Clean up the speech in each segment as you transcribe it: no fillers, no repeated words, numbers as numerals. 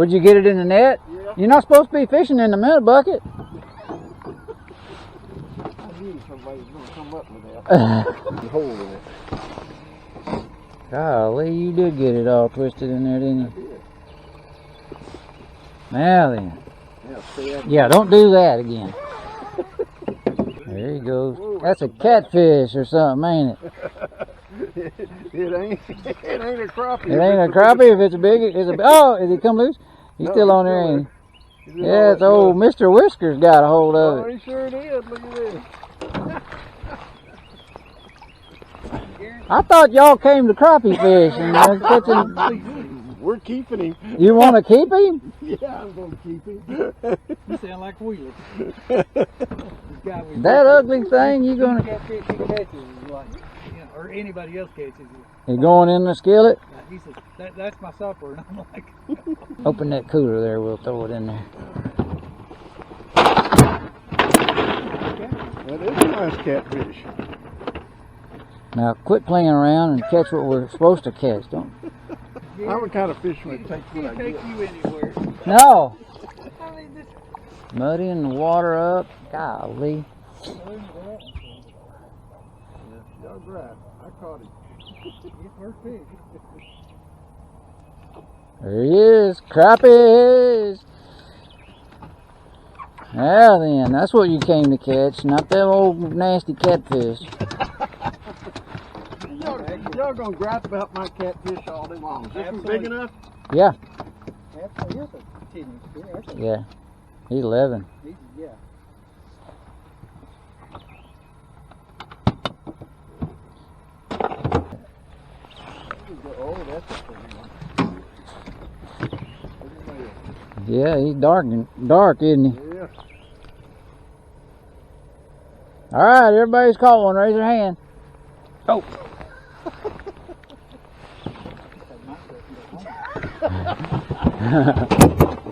Would you get it in the net? Yeah. You're not supposed to be fishing in the minnow bucket. I knew somebody's going to come up with that. Hole in it. Golly, you did get it all twisted in there, didn't you? I did. Now then. Yeah, Yeah, don't do that again. There he goes. That's a catfish or something, ain't it? It ain't a crappie. It ain't a crappie if it's a big. Oh, is he come loose? He's still on there, ain't he? Yeah, it's old Mr. Whiskers got a hold of it. Oh, he sure did. Look at this. I thought y'all came to crappie fish and catching. We're keeping him. You want to keep him? Yeah, I'm going to keep him. You sound like Wheeler. That ugly thing, you gonna? Catfish he catches is like, or anybody else catches it. He going in the skillet? He says, that's my supper, and I'm like, Open that cooler there. We'll throw it in there. That is a nice catfish. Now quit playing around and catch what we're supposed to catch. Don't. I'm the kind of fisherman that takes what I take get. you anywhere. No. I mean, this, Muddying the water up. Golly. Y'all right. I caught him. it's first fish. There he is. Crappies. Now then, that's what you came to catch, not them old nasty catfish. Y'all gonna gripe about my catfish all day long. Is this one big enough? Yeah. That's a 10 inch. Yeah. He's 11. Yeah. Oh, that's a pretty one. Yeah, he's dark, isn't he? Yeah. All right, everybody's caught one. Raise your hand. Oh.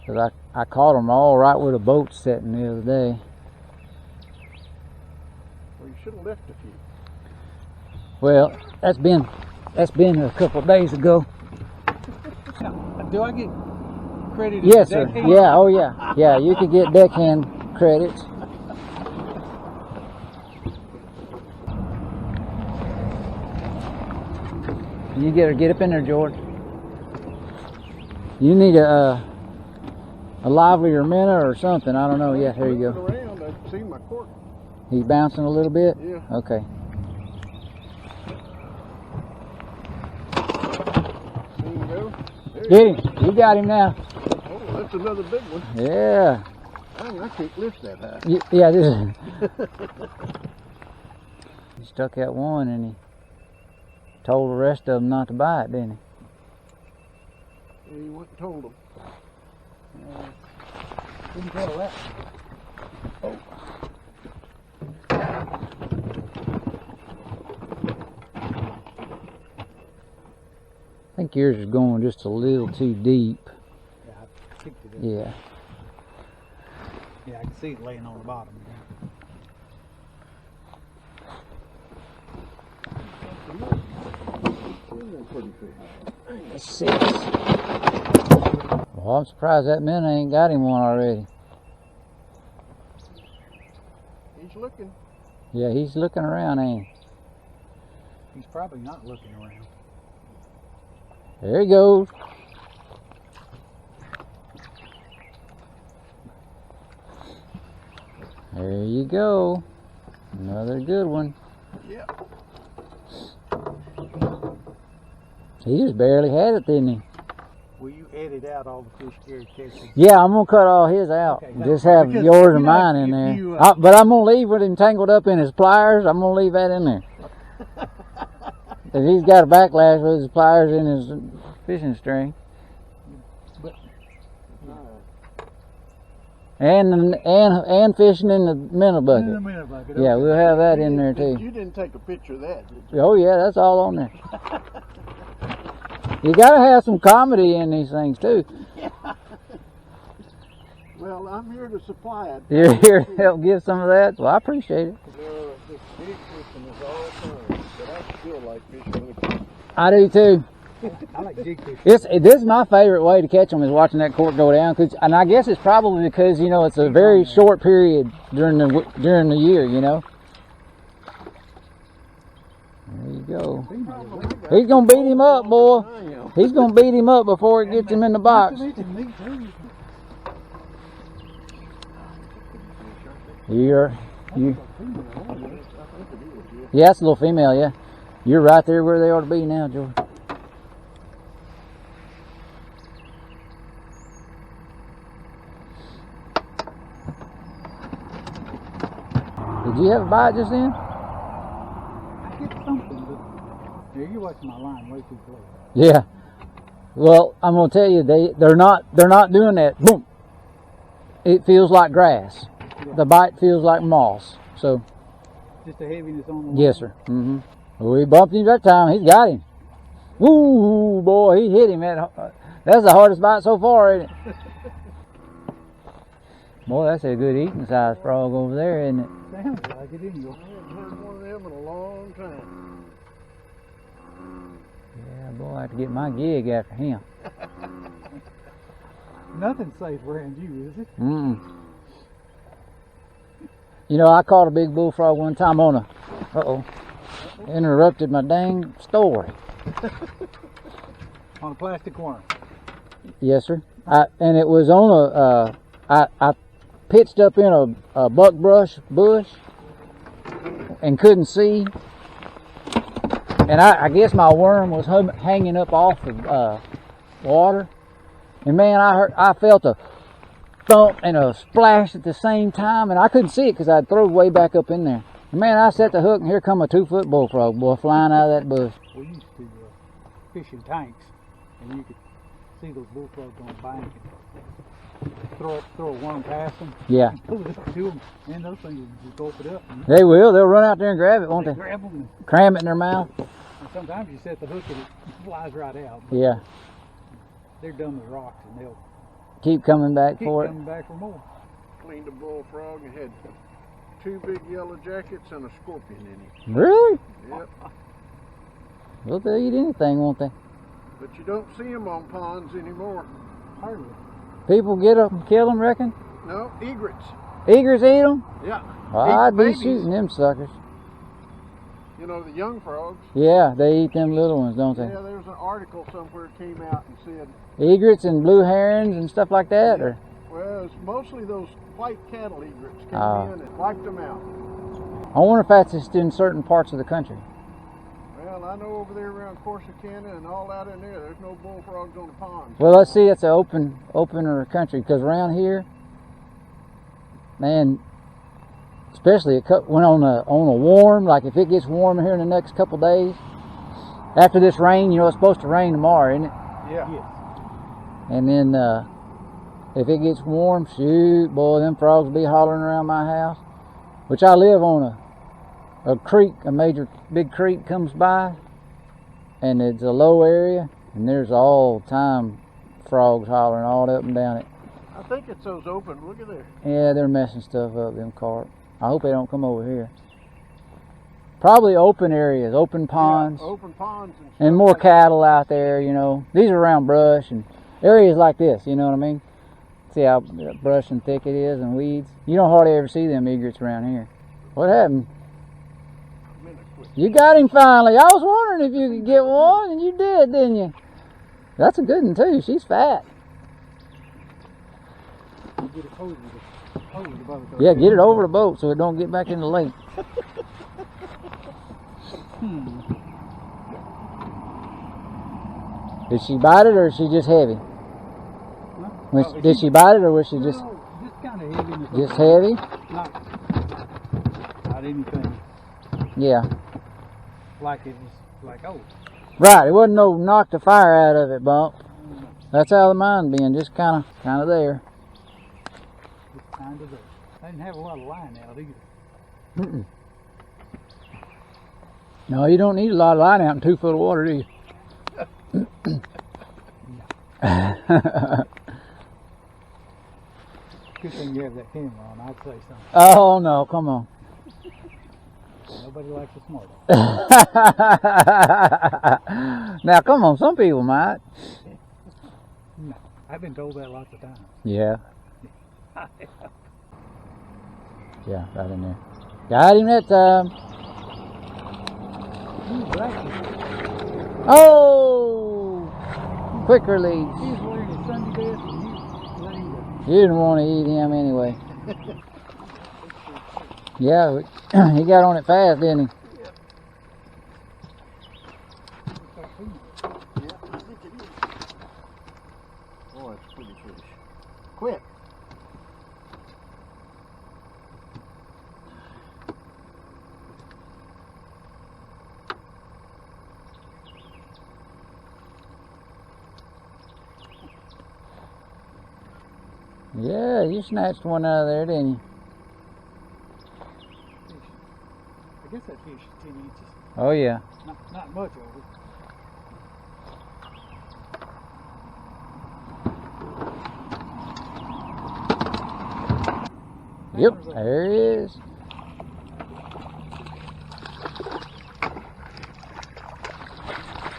Cause I caught them all right with a boat setting the other day. Well, you should have left a few. Well, that's been a couple of days ago. Do I get credit? Yes, sir. Yeah. Oh, yeah. Yeah. You could get deckhand credits. You get up in there, George. You need a livelier minnow or something. I don't know. Yeah, here you go. Around, I see my cork. He's bouncing a little bit? Yeah. Okay. There you go. There Get him. You got him now. Oh, that's another big one. Yeah. I can't lift that high. Yeah, this is. He stuck out one and he told the rest of them not to bite, didn't he? Yeah, he went and told them. Didn't tell that. Oh. I think yours is going just a little too deep. Yeah, I picked it up. Yeah. Yeah, I can see it laying on the bottom. Let's see. Well, I'm surprised that man ain't got him one already. He's looking. Yeah, he's looking around, ain't he? He's probably not looking around. There he goes. There you go. Another good one. Yeah. He just barely had it, didn't he? Will you edit out all the fish Gary catches? Yeah, I'm gonna cut all his out. Okay, Just have because, yours and you know, mine in if there. you, But I'm gonna leave with him tangled up in his pliers. I'm gonna leave that in there. If he's got a backlash with his pliers in his fishing string. And fishing in the minnow bucket. In the minnow bucket. Yeah, we'll have that in there too. You didn't take a picture of that, did you? Oh yeah, that's all on there. You gotta have some comedy in these things too. Yeah. Well, I'm here to supply it. You're here to help give some of that, well I appreciate it. This big fishing is all fun, but I still like fishing with you. I do too. I like jig fishing. This is my favorite way to catch them is watching that cork go down. And I guess it's probably because you know it's a very short period during the year. You know. There you go. He's gonna beat him up, boy. He's gonna beat him up before it gets him in the box. You. Yeah, that's a little female. Yeah, you're right there where they ought to be now, George. Did you have a bite just then? I get something, but yeah, you're watching my line way too close. Yeah. Well, I'm gonna tell you, they're not doing that. Boom. It feels like grass. Yeah. The bite feels like moss. So. Just the heaviness on the line. Yes, sir. Mm-hmm. Well, we bumped him that time. He's got him. Woo, boy, he hit him. That's the hardest bite so far, ain't it? Boy, that's a good eating size frog over there, isn't it? Sounds like it, anyway. I haven't had one of them in a long time. Yeah, boy, I have to get my gig after him. Nothing's safe around you, is it? Mm-mm. You know, I caught a big bullfrog one time on a... interrupted my dang story. On a plastic worm. Yes, sir. And it was on I pitched up in a buckbrush bush and couldn't see. And I guess my worm was hanging up off the water. And man, I felt a thump and a splash at the same time, and I couldn't see it because I'd thrown way back up in there. And man, I set the hook, and here come a 2-foot bullfrog, boy, flying out of that bush. We used to fish in tanks, and you could see those bullfrogs on the bank and throw a worm past them. Yeah. And pull it up to them, and those things would just gulp it up. They will. They'll run out there and grab it, won't they? Grab them, Cram it in their mouth. and sometimes you set the hook and it flies right out. Yeah. They're dumb as rocks, and they'll Keep coming back keep for it. coming back for more. Cleaned a bullfrog and had 2 big yellow jackets and a scorpion in him. Really? Yep. Well, they'll eat anything, won't they? But you don't see them on ponds anymore. Hardly. People get up and kill them, reckon? No, egrets. Egrets eat them? Yeah. Well, Eat I'd be babies. shooting them suckers. You know, the young frogs. Yeah, they eat them little ones, don't they? Yeah, there's an article somewhere came out and said, Egrets and blue herons and stuff like that? Or well, it's mostly those white cattle egrets came Oh. in and wiped them out. I wonder if that's just in certain parts of the country. Well, I know over there around Corsicana and all out in there, there's no bullfrogs on the ponds. Well, let's see, it's an opener country, because around here, man, especially when on a warm, like if it gets warm here in the next couple days, after this rain, you know, it's supposed to rain tomorrow, isn't it? Yeah. Yes. And then if it gets warm, shoot, boy, them frogs will be hollering around my house, which I live on a creek, a major big creek comes by, and it's a low area, and there's all time frogs hollering all up and down it. I think it's those open. Look at there. Yeah, they're messing stuff up, them carp. I hope they don't come over here. Probably open areas, open ponds, Yeah, open ponds and stuff and more like cattle out there, you know. These are around brush and areas like this, you know what I mean? See how brush and thick it is and weeds? You don't hardly ever see them egrets around here. What happened? You got him finally. I was wondering if you could get one, and you did, didn't you? That's a good one, too. She's fat. You get it over the boat. Yeah, get it over the boat so it don't get back in the lake. Did she bite it, or is she just heavy? Did she bite it, or was she just kind of heavy. just heavy? Not anything Yeah. like it was like, oh. Right, it wasn't no knock the fire out of it bump. That's how the mine been, just kind of there. Just kind of there. I didn't have a lot of line out either. Mm-mm. No, you don't need a lot of line out in 2 foot of water, do you? Good thing you have that camera on, I'd say something. Oh no, come on. Nobody likes a smart ass. Now, come on, some people might. No, I've been told that lots of times. Yeah. Yeah, right in there. Got him that time. Oh! Quick release. He's wearing his Sunday best and you let him go. You didn't want to eat him anyway. Yeah, he got on it fast, didn't he? Yeah, I think it is. Oh, it's a pretty fish. Quit. Yeah, you snatched one out of there, didn't you? I guess that fish is 10 inches. Oh, yeah. Not much over. Yep, there he is.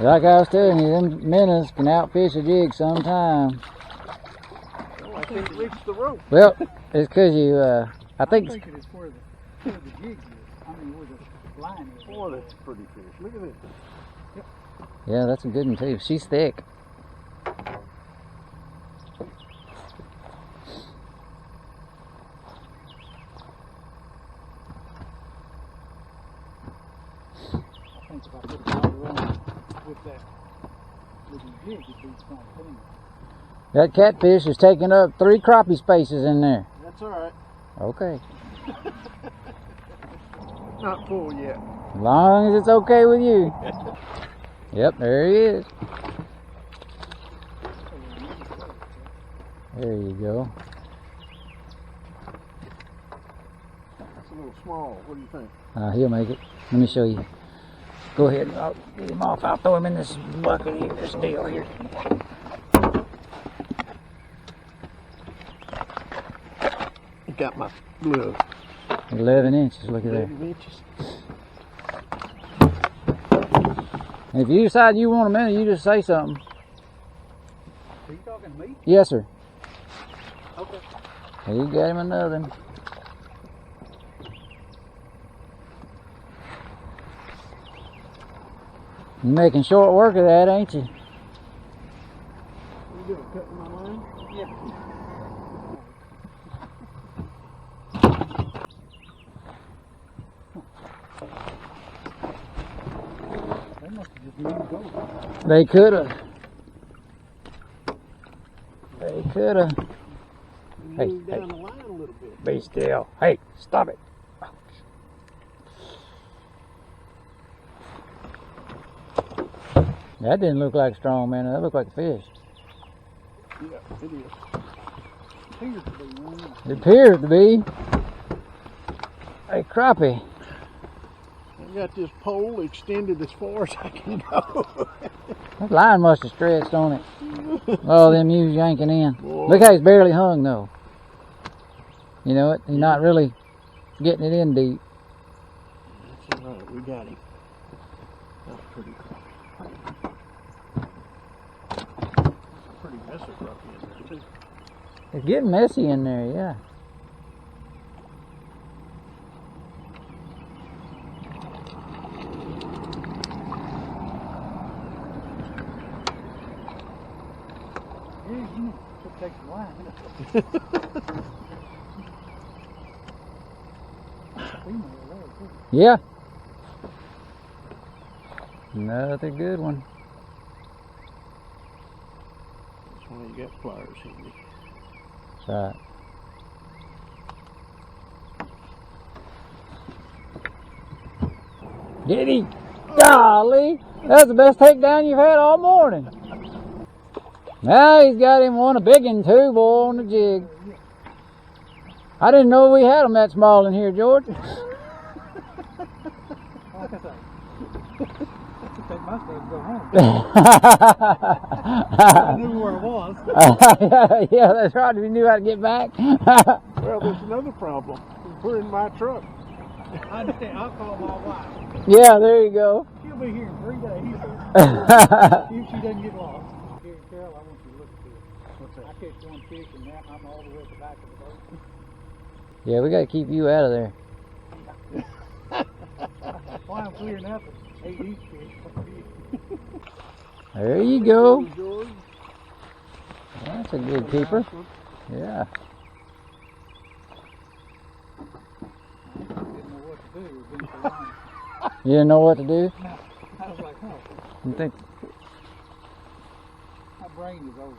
Like I was telling you, them minnows can outfish a jig sometime. Oh, I can't reach the rope. Well, it's because you, I think, I'm thinking it's where the jig is. I mean, where the line is. Oh, that's a pretty fish. Look at this. yeah, that's a good one too. She's thick. I think if I put it right around with the jig, it'd be strong thing. That catfish is taking up 3 crappie spaces in there. That's all right. Okay. Not full yet. As long as it's okay with you. Yep, there he is. There you go. It's a little small. What do you think? He'll make it. Let me show you. Go ahead. I'll get him off. I'll throw him in this bucket here, this deal here. Got my glove. 11 inches. Look at that. 11 inches. If you decide you want a minute, you just say something. Are you talking to me? Yes, sir. Okay. You got him another one. You're making short work of that, ain't you? What are you doing? Cutting my line? Yeah. They must have just moved over. They could have. They could have. Hey, Move down the line a little bit. Be still. Hey, stop it. That didn't look like a strong man. That looked like a fish. Yeah, it is. Appears to be one. It appears to be a crappie. I got this pole extended as far as I can go. That line must have stretched on it. Oh, them U's yanking in. Boy. Look how he's barely hung though. You know it? He's not really getting it in deep. That's all right. We got him. That's pretty crappie. Pretty messy crappie in there too. It's getting messy in there, yeah. Should take some line. Yeah. Another good one. That's why you got pliers handy. That's right. Did he? Golly, that's the best takedown you've had all morning. Now he's got him one, a big one too, boy, on the jig. I didn't know we had them that small in here, George. Like I say, take my stuff and go home. I knew where it was. Yeah, that's right. If you knew how to get back. Well, there's another problem. We're in my truck. I understand. I'll call my wife. Yeah, there you go. She'll be here in 3 days. If she doesn't get lost. Here, Carol, I want you to look at this. What's that? I catch one fish and now I'm all the way at the back of the boat. Yeah, we got to keep you out of there. Why I'm clearing up and 8 each fish. There you go. George. That's a good keeper. Yeah. I didn't know what to do. It was been so long. You didn't know what to do? No. I was like, oh, You think? my brain is over.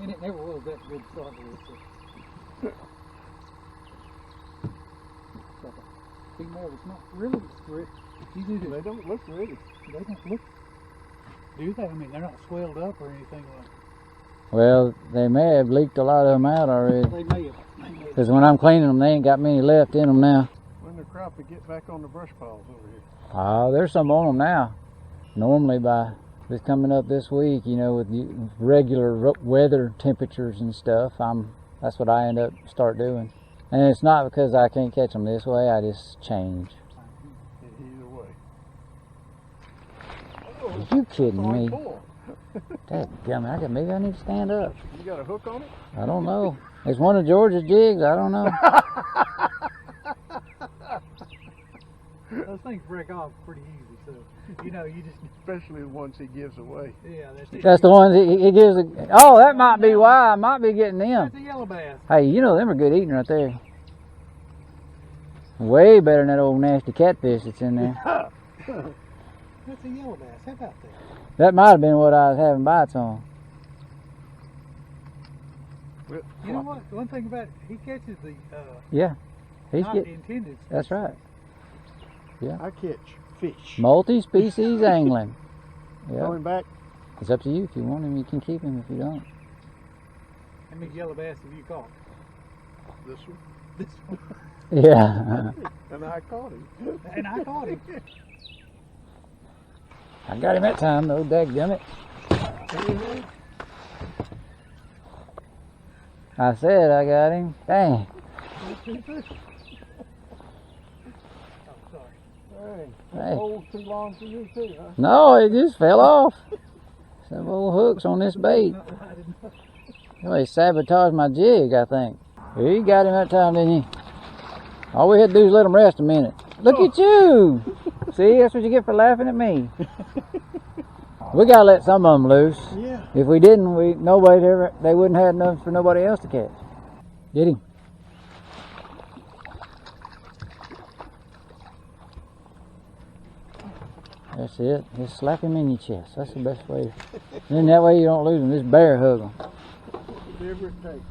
And it never was that good to start with. So. It's like a female that's not really rich. You do They don't look ready. They don't look. Do they? I mean, they're not swelled up or anything like. Well, they may have leaked a lot of them out already. They may have. Because when I'm cleaning them, they ain't got many left in them now. When the crappie get back on the brush piles over here. There's some on them now. Normally by this coming up this week, you know, with regular weather temperatures and stuff, that's what I end up start doing. And it's not because I can't catch them this way, I just change. Either way. Are you kidding me? Full. Dadgummit, maybe I need to stand up. You got a hook on it? I don't know. It's one of George's jigs, I don't know. Those things break off pretty easy, so you know you just. Especially the ones he gives away. Yeah, That's the ones he gives. Oh, that might be why I might be getting them. That's a yellow bass. Hey, you know them are good eating right there. Way better than that old nasty catfish that's in there. That's a yellow bass. How about that? That might have been what I was having bites on. You know what? One thing about it, he catches the Yeah, he's not getting. intended. That's right. I catch fish. Multi-species angling. Yeah, Going back. it's up to you. If you want him, you can keep him. If you don't, How many yellow bass have you caught? This one. This one. yeah. And I caught him. And I caught him. I got him that time though. Dadgummit. I said I got him. Dang. Oh, sorry. Hey, Hey. hold too long for you too, huh? No, it just fell off. Some old hooks on this bait. No, I didn't know. Well, he sabotaged my jig, I think. You got him that time, didn't you? All we had to do is let him rest a minute. Look at you! See, that's what you get for laughing at me. We gotta let some of them loose. Yeah. If we didn't, they wouldn't have enough for nobody else to catch. Get him. That's it. Just slap him in your chest. That's the best way. Then that way you don't lose him. Just bear hug him. Whatever it takes.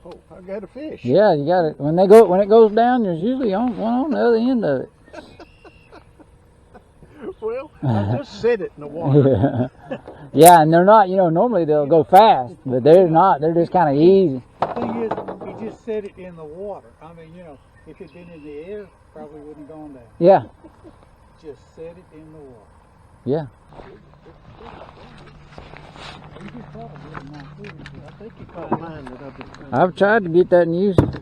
Oh, I got a fish. Yeah, you got it. When it goes down, there's usually one on the other end of it. Well, I just set it in the water. Yeah, and they're not. Normally they'll go fast, but they're not. They're just kind of easy. The thing is, he just set it in the water. I mean, if it'd been in the air, probably wouldn't have gone down. Yeah, Just set it in the water. yeah. You just caught a really nice fish. I think you caught mine that I've been trying I've tried to get that and use it.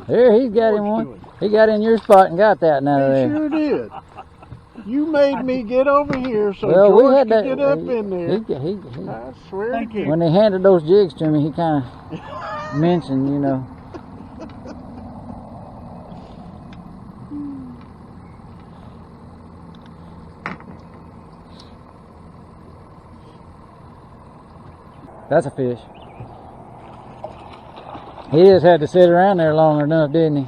Here, he's got him one. He got in your spot and got that now He there. sure did. You made me get over here so Well, George we had could that. get up in there. He, I swear Thank to you. when they handed those jigs to me, he kind of mentioned, That's a fish. He just had to sit around there long enough, didn't he?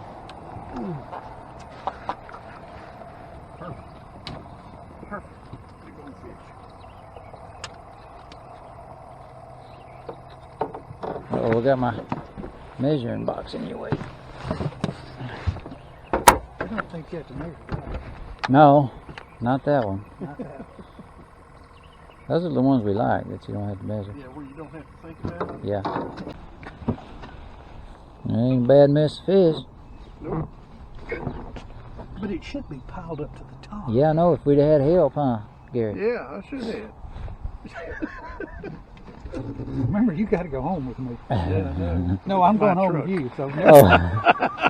Oh, I got my measuring box in your way. I don't think you have to measure that. No, not that one. Not that. Those are the ones we like that you don't have to measure. Yeah, well, you don't have to think about it. Yeah. Ain't a bad mess of fish. Nope. But it should be piled up to the top. Yeah, I know. If we'd had help, huh, Gary? Yeah, I should have. Remember, you got to go home with me. Yeah, I know. No, I'm My going home truck. with you. So Oh.